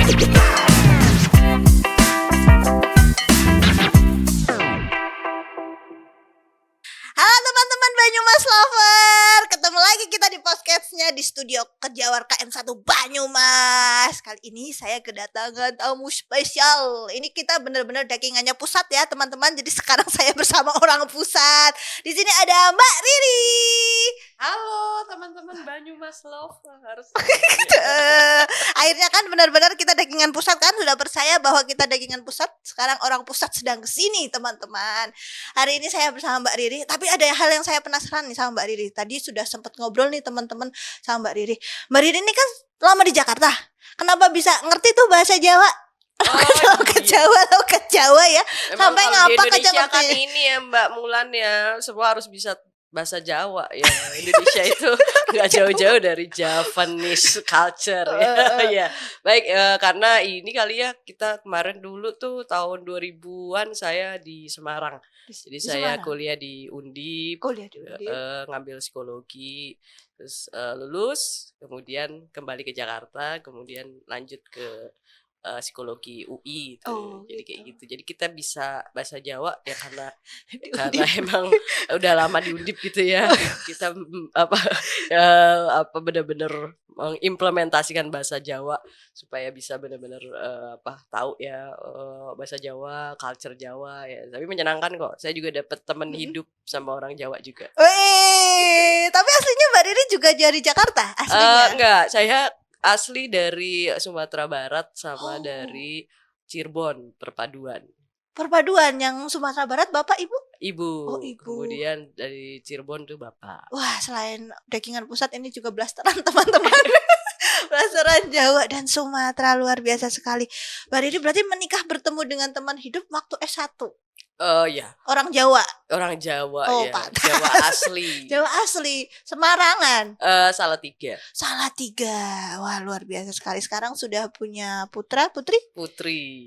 Halo teman-teman Banyumas Lover, ketemu lagi kita di podcastnya di studio Kejawar KM1 Banyumas. Kali ini saya kedatangan tamu spesial. Ini kita benar-benar dagingannya pusat ya teman-teman. Jadi sekarang saya bersama orang pusat. Di sini ada Mbak Riri. Halo teman-teman Banyumas Lover. Akhirnya kan benar-benar kita dagingan pusat kan, sudah percaya bahwa kita dagingan pusat. Sekarang orang pusat sedang kesini teman-teman. Hari ini saya bersama Mbak Riri, tapi ada hal yang saya penasaran nih sama Mbak Riri. Tadi sudah sempat ngobrol nih teman-teman sama Mbak Riri. Mbak Riri ini kan lama di Jakarta. Kenapa bisa ngerti tuh bahasa Jawa? Ke Jawa lo ke Jawa ya. Emang sampai kalau ngapa di ke Indonesia Jawa kan ini ya Mbak Mulan ya, semua harus bisa bahasa Jawa ya. Indonesia itu nggak jauh-jauh dari Javanese culture ya. Baik, karena ini kali ya kita kemarin dulu tuh tahun 2000-an saya di Semarang. Jadi saya kuliah di Undip, ngambil psikologi, terus lulus, kemudian kembali ke Jakarta, kemudian lanjut ke psikologi UI itu. Jadi kayak gitu. Jadi kita bisa bahasa Jawa ya karena emang udah lama di Undip gitu ya. Kita benar-benar mengimplementasikan bahasa Jawa supaya bisa benar-benar tahu ya bahasa Jawa, culture Jawa ya. Tapi menyenangkan kok. Saya juga dapat teman hidup sama orang Jawa juga. Wih, tapi aslinya Mbak Riri juga dari Jakarta aslinya? Enggak, saya asli dari Sumatera Barat sama dari Cirebon, perpaduan yang Sumatera Barat Bapak Ibu? Ibu. Oh, ibu. Kemudian dari Cirebon tuh bapak. Wah, selain dagingan pusat ini juga blasteran teman-teman. Blasteran Jawa dan Sumatera, luar biasa sekali. Mbak Riri berarti menikah bertemu dengan teman hidup waktu S1. Ya. Orang Jawa. Orang Jawa ya. Pantas. Jawa asli. Jawa asli. Semarangan. Salatiga. Wah, luar biasa sekali. Sekarang sudah punya putra, putri? Putri.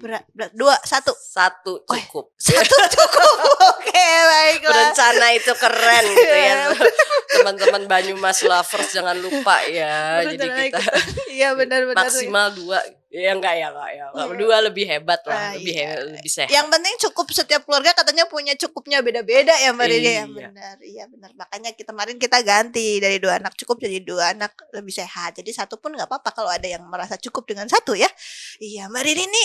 Satu. Satu cukup. Satu cukup. Oke, baiklah. Berencana itu keren gitu ya. Teman-teman Banyumas Lovers jangan lupa ya. Jadi kita iya benar-benar maksimal 2. Ya enggak ya. Kalau 2 lebih hebat lah, lebih sehat. Yang penting cukup, setiap keluarga katanya punya cukupnya beda-beda ya Mbak Riri ya. Benar. Iya benar. Makanya kemarin kita ganti dari 2 anak cukup jadi 2 anak lebih sehat. Jadi 1 pun nggak apa-apa kalau ada yang merasa cukup dengan 1 ya. Iya, Mbak Riri ini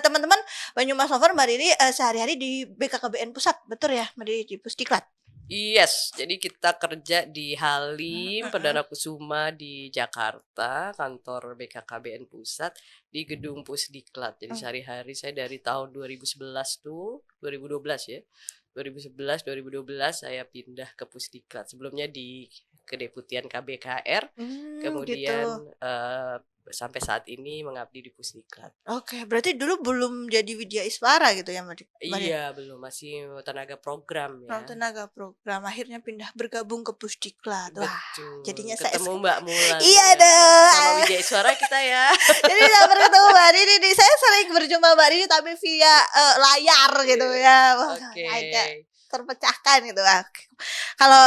teman-teman Banyumas Lover, Mbak Riri sehari-hari di BKKBN Pusat, betul ya Mbak Riri, di Pusdiklat? Yes, jadi kita kerja di Halim Perdana Kusuma di Jakarta, kantor BKKBN Pusat di gedung Pusdiklat. Jadi sehari-hari saya dari tahun 2011 tuh, 2012 ya. 2011 2012 saya pindah ke Pusdiklat. Sebelumnya di Kedeputian KBKR. Kemudian gitu. Sampai saat ini mengabdi di Pusdiklat. Oke, berarti dulu belum jadi Widya Iswara gitu ya Mbak? Iya, belum, masih tenaga program ya. Tenaga program, akhirnya pindah bergabung ke Pusdiklat. Wah, betul. jadinya ketemu Mbak Mulan. Iya ya. dong. Sama Widya Iswara kita ya. Jadi udah ketemu Mbak Riri. Saya sering berjumpa Mbak Riri tapi via layar gitu ya. Oke. Agak terpecahkan gitu. Kalau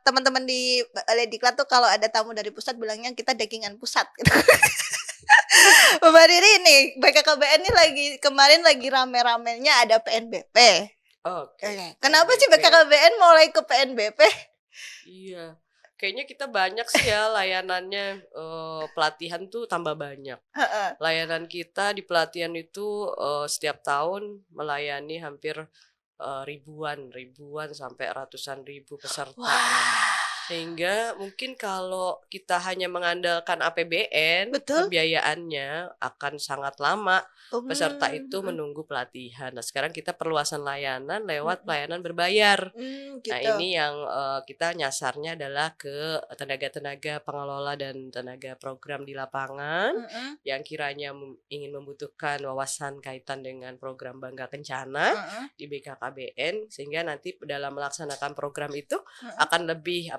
teman-teman di Diklat tuh kalau ada tamu dari pusat bilangnya kita dagingan pusat gitu. Mbak Riri nih, BKKBN ini kemarin lagi rame-ramenya ada PNBP. Oke. Kenapa sih BKKBN mulai ke PNBP? Iya. Kayaknya kita banyak sih ya layanannya, pelatihan tuh tambah banyak. Layanan kita di pelatihan itu setiap tahun melayani hampir ribuan sampai ratusan ribu peserta. Sehingga mungkin kalau kita hanya mengandalkan APBN, pembiayaannya akan sangat lama. Peserta itu menunggu pelatihan. Nah, sekarang kita perluasan layanan lewat pelayanan berbayar. Gitu. Nah, ini yang kita nyasarnya adalah ke tenaga-tenaga pengelola dan tenaga program di lapangan yang kiranya ingin membutuhkan wawasan kaitan dengan program Bangga Kencana di BKKBN, sehingga nanti dalam melaksanakan program itu akan lebih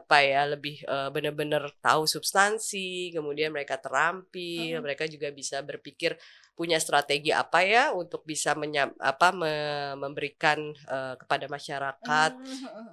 benar-benar tahu substansi, kemudian mereka terampil, mereka juga bisa berpikir punya strategi apa ya untuk bisa memberikan kepada masyarakat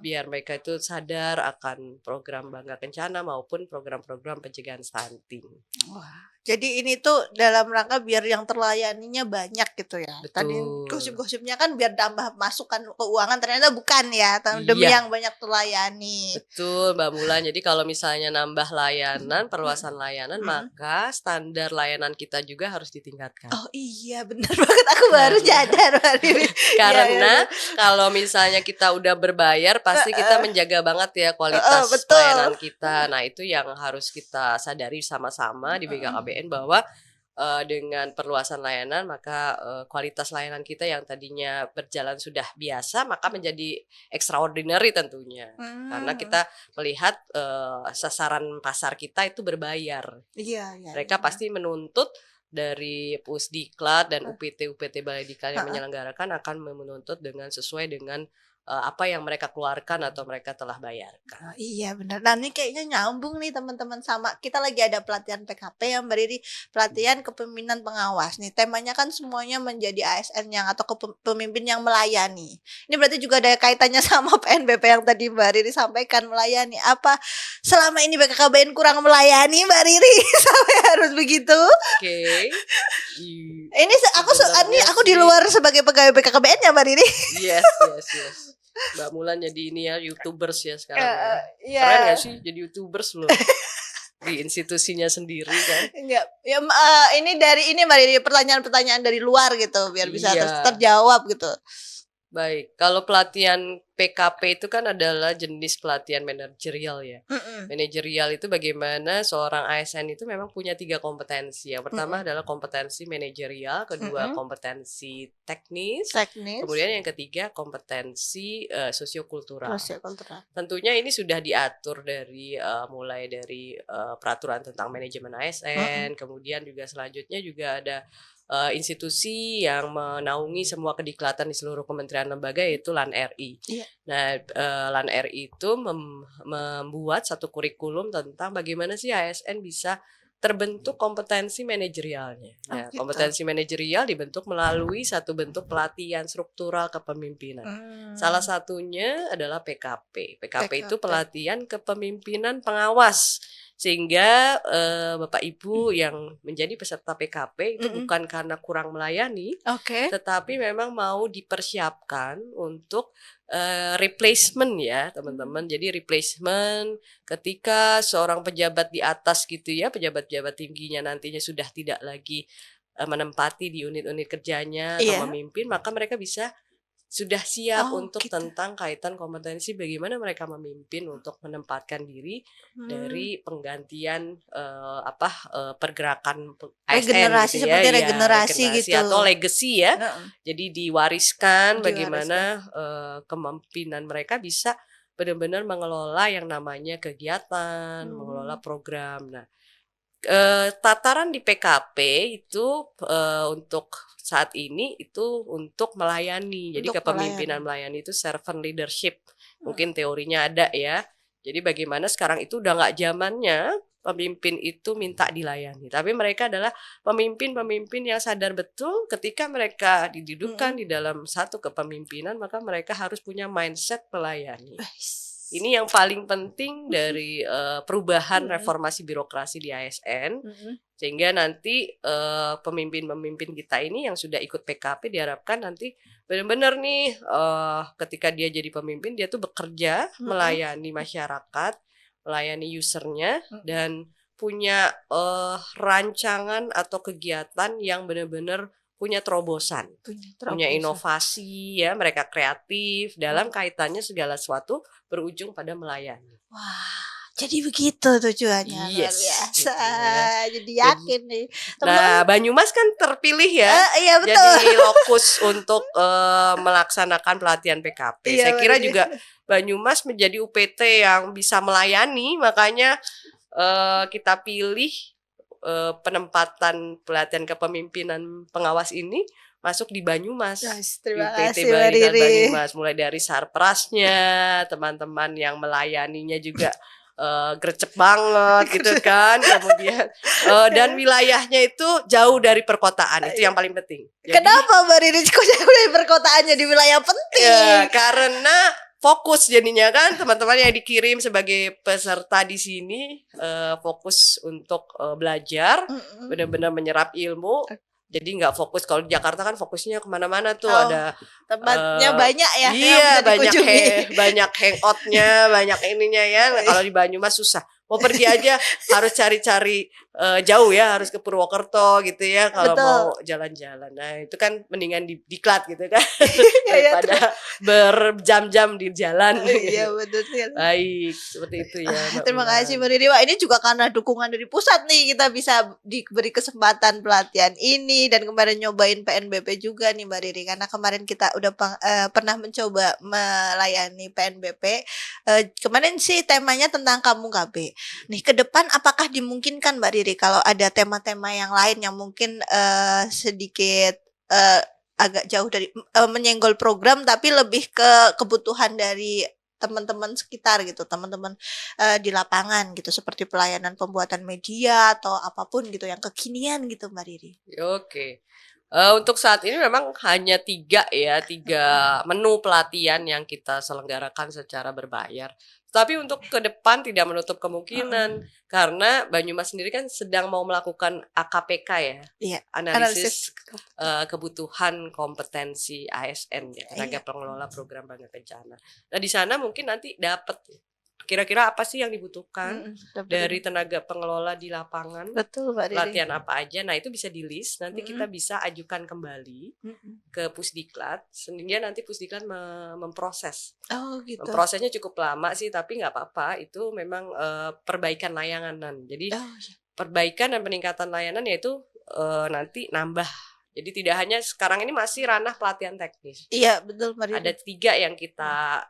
biar mereka itu sadar akan program Bangga Kencana maupun program-program pencegahan stunting. Wah, Jadi ini tuh dalam rangka biar yang terlayaninya banyak gitu ya. Tadi Betul. gosip-gosipnya kan biar tambah masukan keuangan, ternyata bukan ya, demi Iya. yang banyak terlayani. Betul, Mbak Mulan. Jadi kalau misalnya nambah layanan, Mhm, perluasan layanan, mhm. maka standar layanan kita juga harus ditingkatkan. Oh iya bener banget, aku baru Karena nyadar Mbak Riri. Iya iya karena iya. kalau misalnya kita udah berbayar, pasti kita Heeh, menjaga banget ya heeh, kualitas betul. pelayanan kita. Nah, itu yang harus kita sadari sama-sama di Mhm. BKKBN bahwa dengan perluasan layanan maka kualitas layanan kita yang tadinya berjalan sudah biasa maka menjadi extraordinary tentunya. Karena Mmm, kita melihat sasaran pasar kita itu berbayar. iya iya Mereka iya. pasti menuntut dari Pusdiklat dan Heeh, UPT Balai Diklat yang heeh. menyelenggarakan akan menuntut dengan sesuai dengan apa yang mereka keluarkan atau mereka telah bayarkan. Oh, iya benar. Nah, ini kayaknya nyambung nih teman-teman sama kita lagi ada pelatihan PKP yang Mbak Riri, pelatihan kepemimpinan pengawas nih. Temanya kan semuanya menjadi ASN yang atau pemimpin yang melayani. Ini berarti juga ada kaitannya sama PNBP yang tadi Mbak Riri sampaikan melayani. Apa selama ini BKKBN kurang melayani Mbak Riri sampai harus begitu? Oke, Ini sebenarnya aku di luar sih sebagai pegawai BKKBN ya Mbak Riri. yes, yes, yes. Mbak Mulan jadi ini ya YouTubers ya sekarang ya. Keren Iya. gak sih jadi YouTubers loh di institusinya sendiri kan? Enggak, ya, ini dari ini Mbak Riri, pertanyaan-pertanyaan dari luar gitu, biar bisa Iya. terjawab gitu. Baik, kalau pelatihan PKP itu kan adalah jenis pelatihan manajerial ya. Mhm, Manajerial itu bagaimana seorang ASN itu memang punya 3 kompetensi. Yang pertama mhm, adalah kompetensi manajerial, kedua mhm, kompetensi teknis, teknis, kemudian yang ketiga kompetensi terus sosiokultural. ya kontrak. Tentunya ini sudah diatur dari mulai dari peraturan tentang manajemen Mhm, ASN, kemudian juga selanjutnya juga ada institusi yang menaungi semua kediklatan di seluruh kementerian lembaga yaitu LAN-RI. iya, Nah, LAN-RI itu membuat satu kurikulum tentang bagaimana sih ASN bisa terbentuk kompetensi manajerialnya. oh Nah, gitu. kompetensi manajerial dibentuk melalui satu bentuk pelatihan struktural kepemimpinan. Salah Mmm, satunya adalah PKP. PKP itu PKP, pelatihan kepemimpinan pengawas. Sehingga Bapak Ibu yang menjadi peserta PKP itu mhm, bukan karena kurang melayani, oke, tetapi memang mau dipersiapkan untuk replacement ya mmm, teman-teman. Jadi replacement ketika seorang pejabat di atas gitu ya, pejabat-pejabat tingginya nantinya sudah tidak lagi menempati di unit-unit kerjanya atau iya, memimpin, maka mereka bisa sudah siap oh untuk gitu, tentang kaitan kompetensi bagaimana mereka memimpin untuk menempatkan diri mmm, dari penggantian, pergerakan ASN regenerasi gitu ya, seperti ya regenerasi regenerasi gitu, atau legacy ya. heeh, Jadi diwariskan diwariskan, bagaimana, kepemimpinan mereka bisa benar-benar mengelola yang namanya kegiatan, mengelola mmm, program. Nah, tataran di PKP itu, untuk saat ini itu untuk melayani. Jadi untuk kepemimpinan melayani, melayani itu servant leadership. mhm, Mungkin teorinya ada ya. Jadi bagaimana sekarang itu udah nggak zamannya pemimpin itu minta dilayani, tapi mereka adalah pemimpin-pemimpin yang sadar betul ketika mereka mhm, didudukkan di dalam satu kepemimpinan, maka mereka harus punya mindset melayani. wes, Ini yang paling penting dari, perubahan mhm, reformasi birokrasi di ASN, mhm. sehingga nanti, pemimpin-pemimpin kita ini yang sudah ikut PKP diharapkan nanti benar-benar nih, ketika dia jadi pemimpin dia tuh bekerja Mhm, melayani masyarakat, melayani usernya mhm, dan punya, rancangan atau kegiatan yang benar-benar punya terobosan. punya Punya terobosan. inovasi ya, mereka kreatif dalam Mhm. kaitannya segala sesuatu berujung pada melayani. Wah, jadi begitu tujuannya, luar Yes, biasa. gitu ya. Jadi Jadi yakin nih, teman-teman nah, Banyumas kan terpilih ya iya betul. jadi lokus untuk, melaksanakan pelatihan PKP. Iya, Saya Mbak kira Riri. juga Banyumas menjadi UPT yang bisa melayani, makanya, kita pilih, penempatan pelatihan kepemimpinan pengawas ini masuk di Banyumas, Yes, di terima UPT kasih Mbak Balai Diklat Riri. Banyumas. Mulai dari sarprasnya, teman-teman yang melayaninya juga, gercep banget gitu kan. Kemudian, dan wilayahnya itu jauh dari perkotaan, itu yang paling penting. Jadi Kenapa Mbak Riri kok jadi perkotaannya di wilayah penting? ya karena fokus jadinya kan teman-teman yang dikirim sebagai peserta di sini fokus untuk belajar, Mm-mm. benar-benar menyerap ilmu. Jadi nggak fokus, kalau di Jakarta kan fokusnya kemana-mana tuh, Oh, ada tempatnya banyak ya yang iya bisa banyak dikunjungi. banyak hangoutnya, banyak ininya ya. Nah, kalau di Banyumas susah. Mau pergi aja harus cari-cari jauh ya, harus ke Purwokerto gitu ya kalau mau Betul. jalan-jalan. Nah, itu kan mendingan di diklat gitu kan Ya, daripada berjam-jam di jalan iya gitu. betul sekali. Baik, seperti itu ya Mbak Terima kasih Ulan. Mbak Riri. Wah, ini juga karena dukungan dari pusat nih kita bisa diberi kesempatan pelatihan ini dan kemarin nyobain PNBP juga nih Mbak Riri karena kemarin kita udah pernah mencoba melayani PNBP. Kemarin sih temanya tentang Kampung KB. Nih ke depan apakah dimungkinkan Mbak Riri kalau ada tema-tema yang lain yang mungkin sedikit agak jauh dari menyenggol program tapi lebih ke kebutuhan dari teman-teman sekitar gitu, teman-teman di lapangan gitu, seperti pelayanan pembuatan media atau apapun gitu yang kekinian gitu Mbak Riri. Oke. Untuk saat ini memang hanya 3 ya, 3 menu pelatihan yang kita selenggarakan secara berbayar. Tapi untuk ke depan tidak menutup kemungkinan, karena Banyumas sendiri kan sedang mau melakukan AKPK ya, Iya, analisis analisis. kebutuhan kompetensi ASN ya, tenaga Iya. pengelola program bangga bencana. Nah, di sana mungkin nanti dapat kira-kira apa sih yang dibutuhkan dari tenaga pengelola di lapangan, Betul Mbak Riri. pelatihan apa aja. Nah, itu bisa di-list, nanti kita Mm-mm. bisa ajukan kembali Mm-mm. ke Pusdiklat, sehingga nanti Pusdiklat memproses. Oh gitu. Memprosesnya cukup lama sih, tapi nggak apa-apa, itu memang perbaikan layanan. Jadi Oh iya. perbaikan dan peningkatan layanan yaitu nanti nambah. Jadi tidak hanya sekarang ini masih ranah pelatihan teknis. Iya betul Mbak Riri. Ada 3 yang kita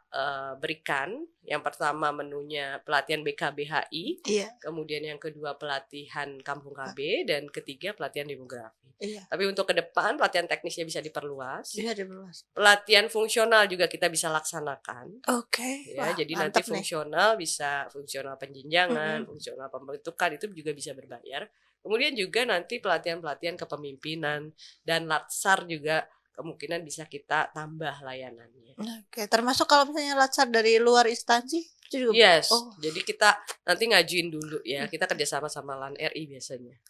berikan. Yang pertama menunya pelatihan BKBHI, Iya. kemudian yang kedua pelatihan Kampung KB, dan ketiga pelatihan demografi. Iya. Tapi untuk ke depan pelatihan teknisnya bisa diperluas. Iya diperluas. Pelatihan fungsional juga kita bisa laksanakan. Oke. Ya, Wah, jadi nanti mantap nih. fungsional bisa fungsional penjenjangan, fungsional pembentukan itu juga bisa berbayar. Kemudian juga nanti pelatihan-pelatihan kepemimpinan dan latsar juga kemungkinan bisa kita tambah layanannya. Oke, termasuk kalau misalnya latsar dari luar instansi itu juga. Yes, Oh, jadi kita nanti ngajuin dulu ya. Kita kerjasama sama LAN RI biasanya.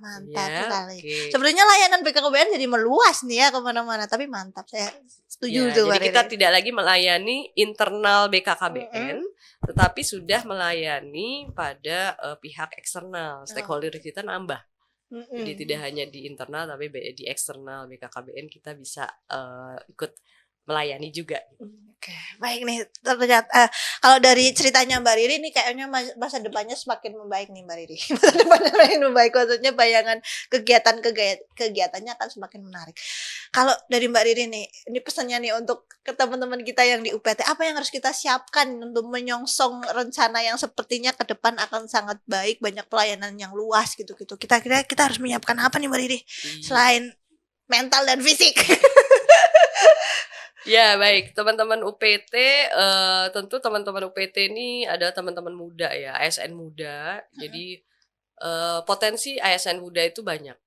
mantap Ya, sekali. oke. Sebenarnya layanan BKKBN jadi meluas nih ya kemana-mana, tapi mantap, saya setuju Ya, tuh jadi Mbak kita Riri. tidak lagi melayani internal BKKBN, tetapi sudah melayani pada pihak eksternal. Stakeholder kita nambah. Jadi tidak hanya di internal, tapi di eksternal BKKBN kita bisa ikut melayani juga. Oke, baik nih. Ternyata kalau dari ceritanya Mbak Riri nih kayaknya masa depannya semakin membaik nih Mbak Riri. Masa depannya semakin membaik, maksudnya bayangan kegiatannya akan semakin menarik. Kalau dari Mbak Riri nih, ini pesannya nih untuk ke teman-teman kita yang di UPT, apa yang harus kita siapkan untuk menyongsong rencana yang sepertinya ke depan akan sangat baik, banyak pelayanan yang luas gitu-gitu. Kita kira kita harus menyiapkan apa nih Mbak Riri selain mental dan fisik? Ya baik, teman-teman UPT, tentu teman-teman UPT ini adalah teman-teman muda ya, ASN muda. Jadi potensi ASN muda itu banyak.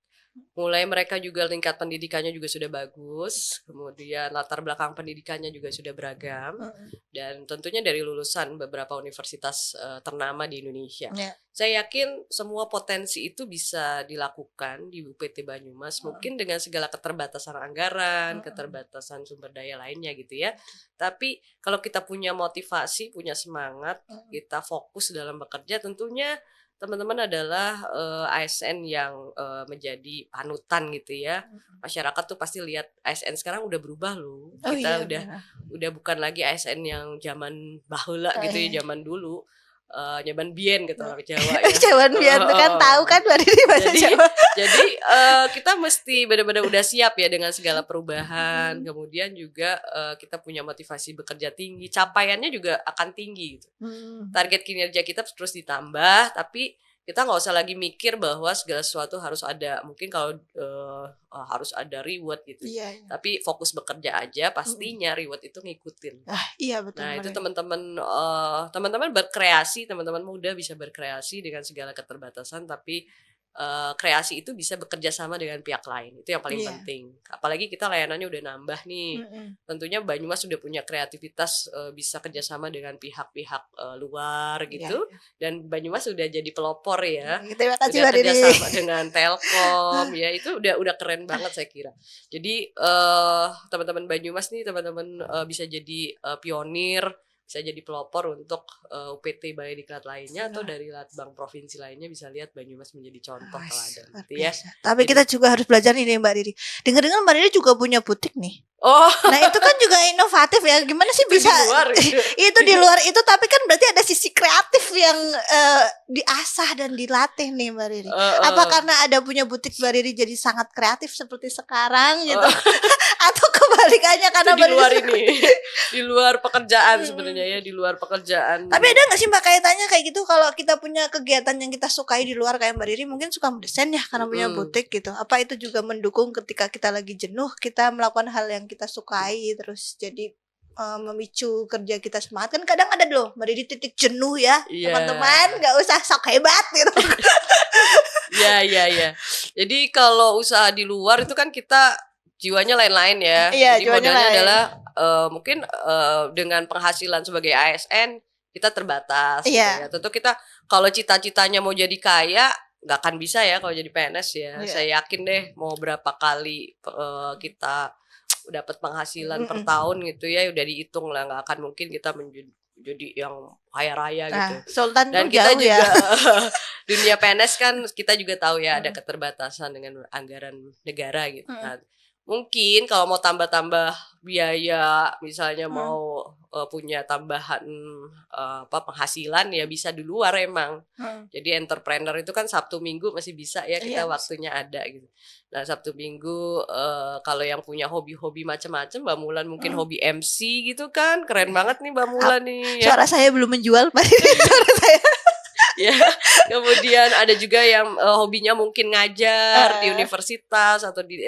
Mulai mereka juga tingkat pendidikannya juga sudah bagus, kemudian latar belakang pendidikannya juga sudah beragam, dan tentunya dari lulusan beberapa universitas ternama di Indonesia. Ya. Saya yakin semua potensi itu bisa dilakukan di UPT Banyumas, mungkin dengan segala keterbatasan anggaran, keterbatasan sumber daya lainnya gitu ya. Tapi kalau kita punya motivasi, punya semangat, kita fokus dalam bekerja, tentunya teman-teman adalah ASN yang menjadi panutan gitu ya. Masyarakat tuh pasti lihat ASN sekarang udah berubah loh. Oh Kita iya, udah bukan lagi ASN yang zaman bahula Oh gitu iya. ya, zaman dulu. Nyaman bien gitu orang Jawa ya. Cawan biar kan tahu kan Mbak Riri bahasa Jadi Jawa. jadi kita mesti benar-benar udah siap ya dengan segala perubahan. Kemudian juga kita punya motivasi bekerja tinggi, capaiannya juga akan tinggi gitu. Target kinerja kita terus ditambah, tapi kita nggak usah lagi mikir bahwa segala sesuatu harus ada, mungkin kalau harus ada reward gitu. Iya, iya. Tapi fokus bekerja aja, pastinya reward itu ngikutin. Iya betul. Nah, Mbak itu Riri. teman-teman berkreasi, teman-teman muda bisa berkreasi dengan segala keterbatasan, tapi kreasi itu bisa bekerja sama dengan pihak lain. Itu yang paling Iya. penting. Apalagi kita layanannya udah nambah nih. Mm-mm. Tentunya Banyumas sudah punya kreativitas, bisa kerjasama dengan pihak-pihak, luar Iya. gitu, dan Banyumas sudah jadi pelopor ya. Terima kasih Udah Mbak Riri. kerjasama dengan Telkom ya, itu udah keren banget saya kira. Jadi, teman-teman Banyumas nih, teman-teman, bisa jadi, pionir, bisa jadi pelopor untuk, UPT Balai Diklat lainnya atau dari Latbang provinsi lainnya bisa lihat Banyumas menjadi contoh teladan Luar gitu ya. biasa. Tapi Jadi kita juga harus belajar ini Mbak Riri. Dengar-dengar Mbak Riri juga punya butik nih. oh, Nah itu kan juga inovatif ya. Gimana sih itu bisa di luar gitu. itu di luar itu, tapi kan berarti ada sisi kreatif yang diasah dan dilatih nih Mbak Riri. Apa karena ada punya butik Mbak Riri jadi sangat kreatif seperti sekarang gitu? Atau kebalikannya karena Itu di Mbak Riri luar suka- ini, di luar pekerjaan sebenarnya ya, di luar pekerjaan. Tapi ada nggak sih Mbak kaitannya kayak gitu, kalau kita punya kegiatan yang kita sukai di luar, kayak Mbak Riri mungkin suka mendesain ya karena punya butik gitu. Apa itu juga mendukung ketika kita lagi jenuh kita melakukan hal yang kita sukai terus jadi memicu kerja kita semangat? Kan kadang ada loh Mbak Riri titik jenuh ya, Iya. teman-teman, nggak usah sok hebat gitu. Ya. Jadi kalau usaha di luar itu kan kita jiwanya lain-lain ya. Iya, Jadi jiwanya modalnya lain. adalah mungkin dengan penghasilan sebagai ASN kita terbatas. Gitu Iya. ya. Tentu kita kalau cita-citanya mau jadi kaya nggak akan bisa ya kalau jadi PNS ya. Iya. Saya yakin deh mau berapa kali kita dapat penghasilan per tahun gitu ya, udah dihitung lah, nggak akan mungkin kita menjadi yang kaya raya gitu. Nah, Sultan Dan tuh kita jauh juga ya. dunia PNS kan kita juga tahu ya ada keterbatasan dengan anggaran negara gitu kan. Mungkin kalau mau tambah-tambah biaya, misalnya mau punya tambahan penghasilan ya bisa di luar emang. Jadi entrepreneur itu kan Sabtu Minggu masih bisa ya kita Iya. waktunya ada gitu. Nah Sabtu Minggu kalau yang punya hobi-hobi macam-macam, Mbak Mulan mungkin hobi MC gitu kan, keren banget nih Mbak Mulan nih. Ya. Suara saya belum menjual Mbak Riri. Suara saya. Ya, kemudian ada juga yang hobinya mungkin ngajar di universitas atau di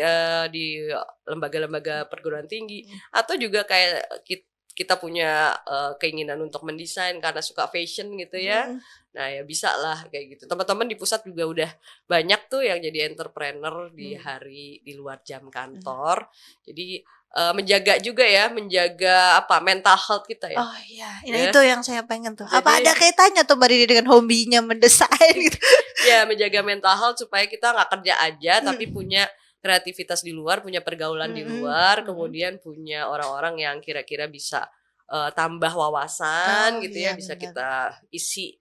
lembaga-lembaga perguruan tinggi, atau juga kayak kita punya keinginan untuk mendesain karena suka fashion gitu ya. Nah ya bisa lah kayak gitu. Teman-teman di pusat juga udah banyak tuh yang jadi entrepreneur di hari di luar jam kantor. Jadi menjaga juga ya, menjaga mental health kita ya. Oh iya, Ya. itu yang saya pengen tuh. Jadi- Apa ada kaitannya tuh Mbak Riri dengan hobinya mendesain gitu? Ya menjaga mental health supaya kita nggak kerja aja tapi punya kreativitas di luar, punya pergaulan di luar, kemudian punya orang-orang yang kira-kira bisa tambah wawasan Oh, gitu iya, ya, bisa benar. kita isi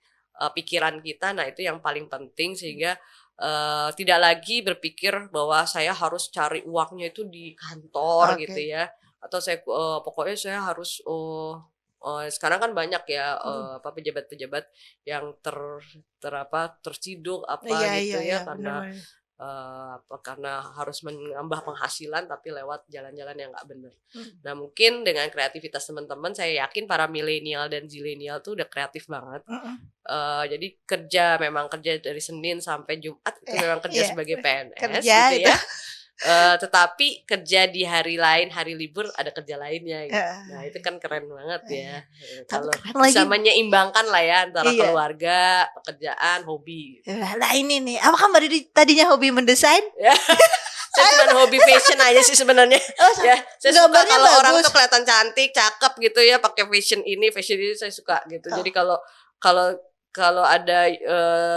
pikiran kita. Nah itu yang paling penting sehingga tidak lagi berpikir bahwa saya harus cari uangnya itu di kantor Oke. gitu ya, atau saya pokoknya saya harus sekarang kan banyak ya pejabat-pejabat yang terciduk gitu ya karena benar-benar. karena harus menambah penghasilan tapi lewat jalan-jalan yang nggak benar. Nah mungkin dengan kreativitas teman-teman saya yakin para milenial dan zilenial tuh udah kreatif banget. Jadi memang kerja dari Senin sampai Jumat itu memang kerja iya. sebagai PNS Kerja gitu itu. ya. Tetapi kerja di hari lain, hari libur ada kerja lainnya gitu. Nah itu kan keren banget ya. Kalau keren bisa lagi. menyeimbangkan lah ya antara Iya. keluarga, pekerjaan, hobi. Nah ini nih, apa kan Mbak Riri tadinya hobi mendesain? Ya. Saya cuma hobi fashion aja sih sebenarnya. Oh, Ya, saya suka gambarnya kalau orang bagus. tuh kelihatan cantik, cakep gitu ya, pakai fashion ini saya suka gitu. Oh. Jadi kalau ada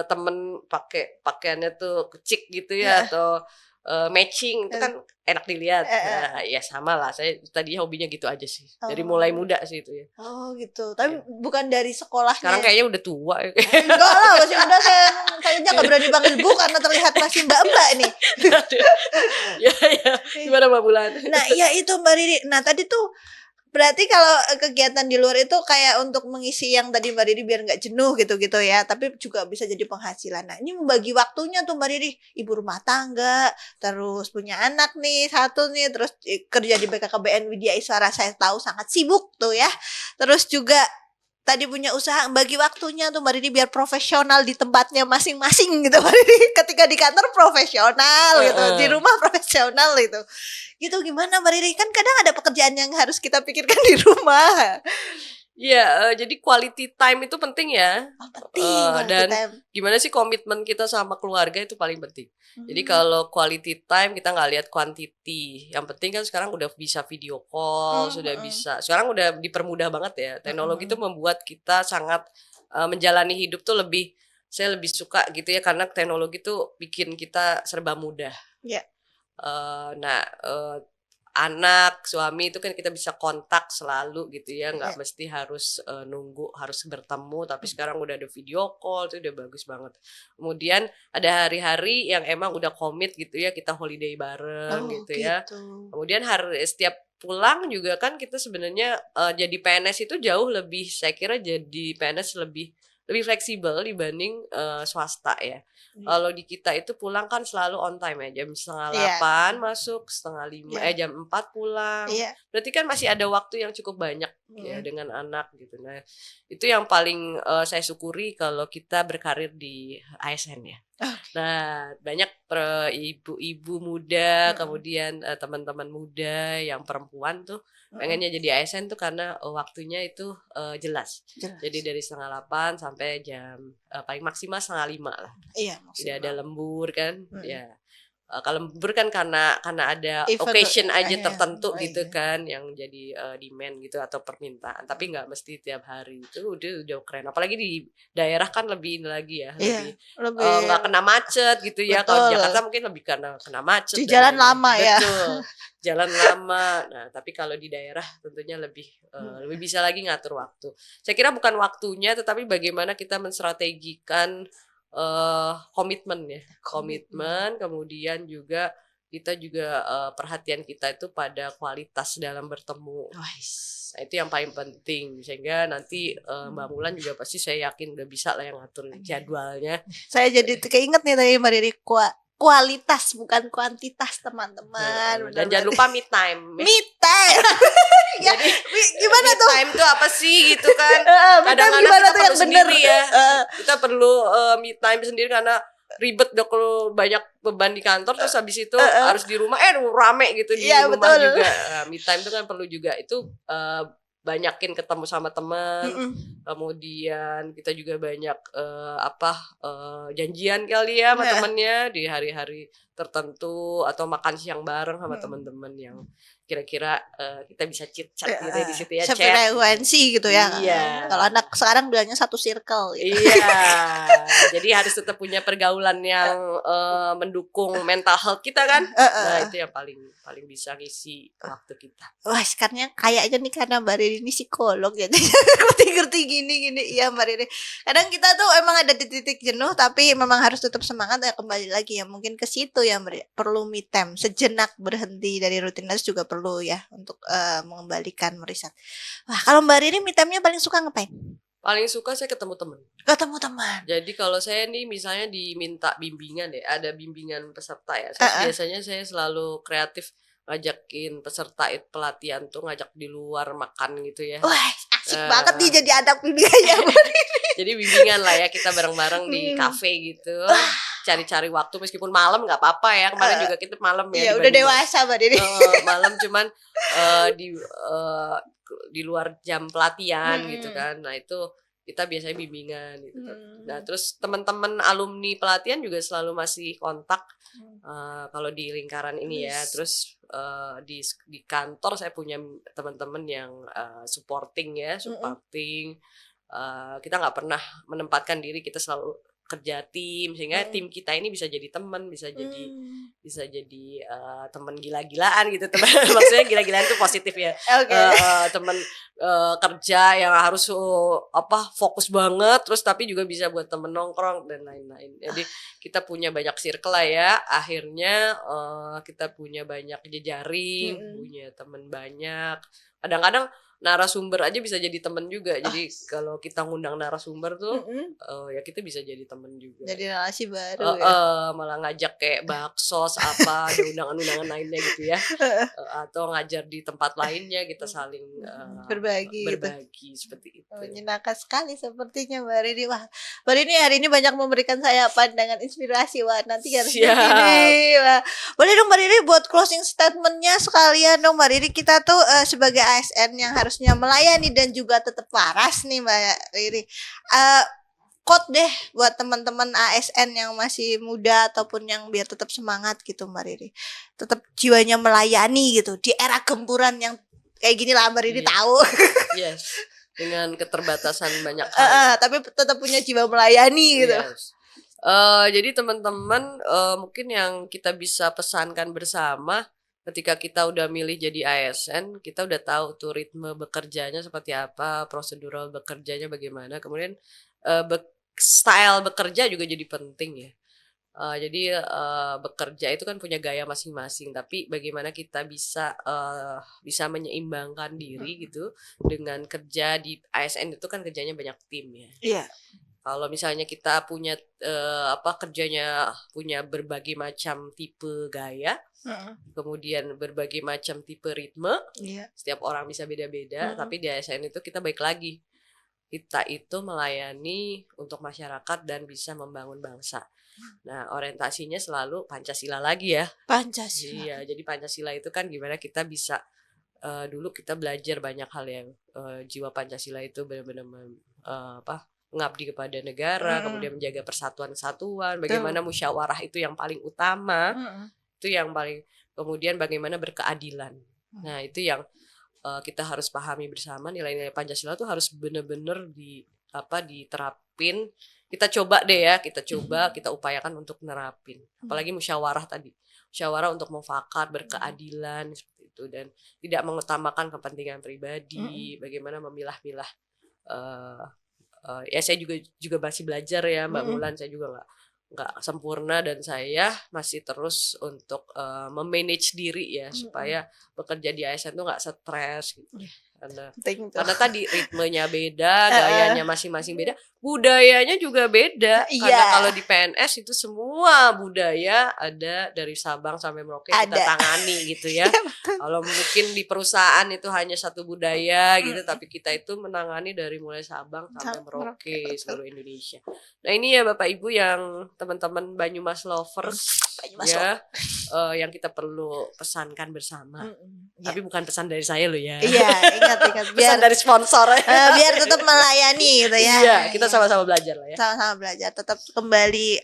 temen pakai pakaiannya tuh kecik gitu ya atau matching itu kan enak dilihat. Nah, ya sama lah. Saya tadi hobinya gitu aja sih. Dari mulai muda sih itu ya. Oh gitu, tapi bukan dari sekolahnya. Sekarang kayaknya udah tua. Enggak lah, masih muda. Saya aja nggak berani panggil Bu karena terlihat masih mbak-mbak nih. ya. Gimana Mbak Bulan? Nah iya itu Mbak Riri. Nah tadi tuh berarti kalau kegiatan di luar itu kayak untuk mengisi yang tadi Mbak Riri biar nggak jenuh gitu-gitu ya, tapi juga bisa jadi penghasilan. Nah ini membagi waktunya tuh Mbak Riri, ibu rumah tangga, terus punya anak nih satu nih, terus kerja di BKKBN Widya Iswara saya tahu sangat sibuk tuh ya. Terus juga tadi punya usaha, bagi waktunya tuh Mbak Riri biar profesional di tempatnya masing-masing gitu Mbak Riri. Ketika di kantor profesional gitu, di rumah profesional gitu. Gitu gimana Mbak Riri? Kan kadang ada pekerjaan yang harus kita pikirkan di rumah. Iya, jadi quality time itu penting ya. Oh, penting quality Dan time. gimana sih komitmen kita sama keluarga itu paling penting. Jadi Hmm. kalau quality time kita nggak lihat quantity. Yang penting kan sekarang udah bisa video call, Hmm, sudah hmm, bisa. Sekarang udah dipermudah banget ya. Teknologi itu hmm. membuat kita sangat menjalani hidup tuh lebih, saya lebih suka gitu ya karena teknologi tuh bikin kita serba mudah. Ya. Nah, anak, suami itu kan kita bisa kontak selalu gitu ya, nggak Ya. mesti harus, nunggu, harus bertemu, tapi sekarang udah ada video call, itu udah bagus banget. Kemudian ada hari-hari yang emang udah komit gitu ya, kita holiday bareng Oh, gitu ya. gitu. Kemudian setiap pulang juga kan kita sebenarnya, jadi PNS itu jauh lebih, saya kira jadi PNS lebih lebih fleksibel dibanding, swasta ya. Iya. Kalau di kita itu pulang kan selalu on time ya, jam setengah Iya. 8 masuk, setengah lima, Iya. jam 4 pulang. Iya. Berarti kan masih ada waktu yang cukup banyak ya Hmm. dengan anak gitu. Nah, itu yang paling, saya syukuri kalau kita berkarir di ASN ya. Oke. Nah, banyak ibu-ibu muda, Hmm. kemudian, teman-teman muda yang perempuan tuh Hmm. pengennya jadi ASN tuh karena, waktunya itu, jelas. Jelas. Jadi dari setengah 8 sampai jam, paling maksimal setengah 5 lah. Iya, Tidak ada maksimal. lembur kan, Hmm. ya. Kalau lembur kan karena ada Event occasion aja iya. tertentu Oh, gitu iya. kan yang jadi, demand gitu atau permintaan, tapi nggak mesti tiap hari, itu udah keren. Apalagi di daerah kan lebih ini lagi ya, Iya, lebih, lebih nggak kena macet gitu ya, kalau di betul. Jakarta mungkin lebih karena kena macet Di dan jalan lain-lain. lama ya. Betul, jalan lama. Nah, tapi kalau di daerah tentunya lebih, lebih bisa lagi ngatur waktu. Saya kira bukan waktunya, tetapi bagaimana kita menstrategikan, komitmen ya. Komitmen, kemudian juga kita juga, perhatian kita itu pada kualitas dalam bertemu. Wais. Nah, itu yang paling penting, sehingga nanti, Mbak Mulan juga pasti saya yakin udah bisa lah yang ngatur jadwalnya. Saya jadi keinget nih tadi Mbak Riri, kualitas bukan kuantitas, teman-teman. Dan Benar jangan berarti. lupa me time. Me time. Ya, Jadi gimana me tuh? time tuh apa sih gitu kan? Me time Kadang-kadang gimana kita tuh perlu yang bener? sendiri ya. Kita perlu, me time sendiri karena ribet deh kalau banyak beban di kantor terus habis itu harus di rumah rame gitu di Iya, rumah betul. juga. Me time itu kan perlu juga. Itu, banyakin ketemu sama teman, kemudian kita juga banyak, janjian kali ya sama Iya. temennya di hari-hari tertentu atau makan siang bareng sama teman-teman yang kira-kira, kita bisa chit-chat gitu ya di situ ya, chat. Sefrekuensi gitu ya. Iya. Kalau anak sekarang bilangnya satu circle gitu. Iya, jadi harus tetap punya pergaulan yang, mendukung mental health kita kan. Nah, itu yang paling bisa ngisi waktu kita. Wah, sekarang kayaknya nih karena Mbak Riri ini psikolog ya, jadi ngerti-ngerti gini. Iya Mbak Riri. Kadang kita tuh emang ada di titik jenuh, tapi memang harus tetap semangat ya, kembali lagi ya mungkin ke situ ya Mbak Riri. Perlu me time, sejenak berhenti dari rutinitas juga perlu ya untuk mengembalikan meriset. Wah, kalau Mbak Riri me time-nya paling suka ngapain? Paling suka saya ketemu teman. Ketemu teman. Jadi kalau saya nih misalnya diminta bimbingan ya, ada bimbingan peserta ya. Biasanya saya selalu kreatif ngajakin peserta pelatihan tuh ngajak di luar makan gitu ya. Wah, asik banget nih jadi anak bimbingannya. Jadi bimbingan lah ya, kita bareng-bareng di kafe gitu. Cari-cari waktu meskipun malam nggak apa-apa ya. Kemarin juga kita malam ya. Iya, udah dewasa Mbak Riri. Malam cuman di luar jam pelatihan gitu kan. Nah, itu kita biasanya bimbingan gitu. Nah, terus teman-teman alumni pelatihan juga selalu masih kontak kalau di lingkaran ini ya. Terus di kantor saya punya teman-teman yang supporting. Kita nggak pernah menempatkan diri, kita selalu kerja tim sehingga tim kita ini bisa jadi teman, bisa jadi teman gila-gilaan gitu, teman. Maksudnya gila-gilaan itu positif ya. Teman kerja yang harus fokus banget, terus tapi juga bisa buat temen nongkrong dan lain-lain. Jadi kita punya banyak circle lah ya. Akhirnya kita punya banyak jejaring, punya temen banyak. Kadang-kadang narasumber aja bisa jadi temen juga. Jadi kalau kita ngundang narasumber tuh ya kita bisa jadi temen juga. Jadi relasi baru ya. Malah ngajak kayak baksos apa, ada undangan-undangan lainnya gitu ya. Atau ngajar di tempat lainnya, kita saling berbagi gitu. Seperti itu. Menyenangkan sekali sepertinya Mbak Riri. Wah, Mbak Riri hari ini banyak memberikan saya pandangan inspirasi. Wah, nanti harus begini. Wah. Boleh dong Mbak Riri buat closing statementnya sekalian dong Mbak Riri. Kita tuh sebagai ASN yang harusnya melayani dan juga tetap waras nih Mbak Riri. Quote deh buat teman-teman ASN yang masih muda ataupun yang biar tetap semangat gitu Mbak Riri. Tetap jiwanya melayani gitu di era gempuran yang kayak gini lah Mbak Riri Iya. tahu. Yes. Dengan keterbatasan banyak hal. Tapi tetap punya jiwa melayani gitu. Yes. Jadi teman-teman mungkin yang kita bisa pesankan bersama ketika kita udah milih jadi ASN, kita udah tahu tuh ritme bekerjanya seperti apa, prosedural bekerjanya bagaimana, kemudian style bekerja juga jadi penting ya. Jadi bekerja itu kan punya gaya masing-masing, tapi bagaimana kita bisa menyeimbangkan diri gitu dengan kerja di ASN itu kan kerjanya banyak tim ya. Iya. Kalau misalnya kita punya kerjanya punya berbagai macam tipe gaya, kemudian berbagai macam tipe ritme, Iya. setiap orang bisa beda-beda, tapi di ASN itu kita baik lagi. Kita itu melayani untuk masyarakat dan bisa membangun bangsa. Nah, orientasinya selalu Pancasila lagi ya. Pancasila. Iya, jadi Pancasila itu kan gimana kita bisa dulu kita belajar banyak hal yang jiwa Pancasila itu benar-benar mengabdi kepada negara, kemudian menjaga persatuan-kesatuan, bagaimana musyawarah itu yang paling utama, itu yang paling, kemudian bagaimana berkeadilan. Nah, itu yang kita harus pahami bersama, nilai-nilai Pancasila itu harus benar-benar diterapin. Kita coba deh ya, kita upayakan untuk nerapin. Apalagi musyawarah tadi. Musyawarah untuk mufakat, berkeadilan seperti itu, dan tidak mengutamakan kepentingan pribadi, bagaimana memilah-milah. Ya saya juga masih belajar ya Mbak Mulan, saya juga nggak sempurna dan saya masih terus untuk memanage diri ya supaya bekerja di ASN tuh nggak stres gitu. Karena tadi ritmenya beda, gayanya masing-masing beda, budayanya juga beda. Karena kalau di PNS itu semua budaya ada dari Sabang sampai Merauke kita tangani gitu ya. Kalau mungkin di perusahaan itu hanya satu budaya gitu, tapi kita itu menangani dari mulai Sabang sampai Merauke seluruh Indonesia. Nah ini ya Bapak Ibu yang teman-teman Banyumas Lovers ya, yang kita perlu pesankan bersama. Tapi bukan pesan dari saya loh ya. Iya, ingat Pesan dari sponsor. Biar tetap melayani gitu ya. Iya, kita sama-sama belajar lah ya. Sama-sama belajar, tetap kembali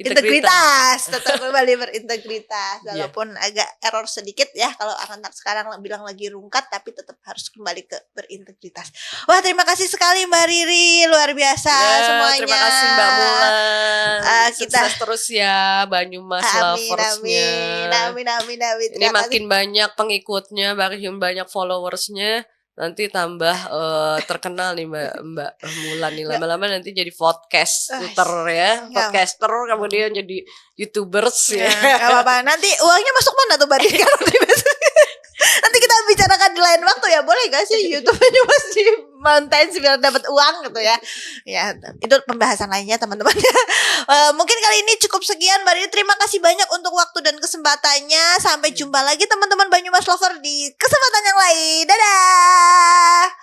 berintegritas, tetap kembali berintegritas walaupun agak error sedikit ya kalau akan sekarang bilang lagi rungkat, tapi tetap harus kembali ke berintegritas. Wah, terima kasih sekali Mbak Riri, luar biasa semuanya. Terima kasih Mbak Mulan. Sukses terus ya Banyumas Loversnya. Amin. Ini makin banyak pengikutnya, makin banyak followersnya. Nanti tambah terkenal nih Mbak Mulan nih, lama-lama nanti jadi podcaster ya, podcaster, kemudian jadi YouTubers ya. Gak apa-apa. Nanti uangnya masuk mana tuh Mbak Riri? Nanti kita bicarakan di lain waktu ya, boleh gak sih YouTube-nya masih mountain biar dapat uang gitu ya? Ya, itu pembahasan lainnya teman-teman. Mungkin kali ini cukup sekian Mbak Riri. Terima kasih banyak untuk waktu dan kesempatannya. Sampai jumpa lagi teman-teman Banyumas Lover di kesempatan yang lain. Dadah.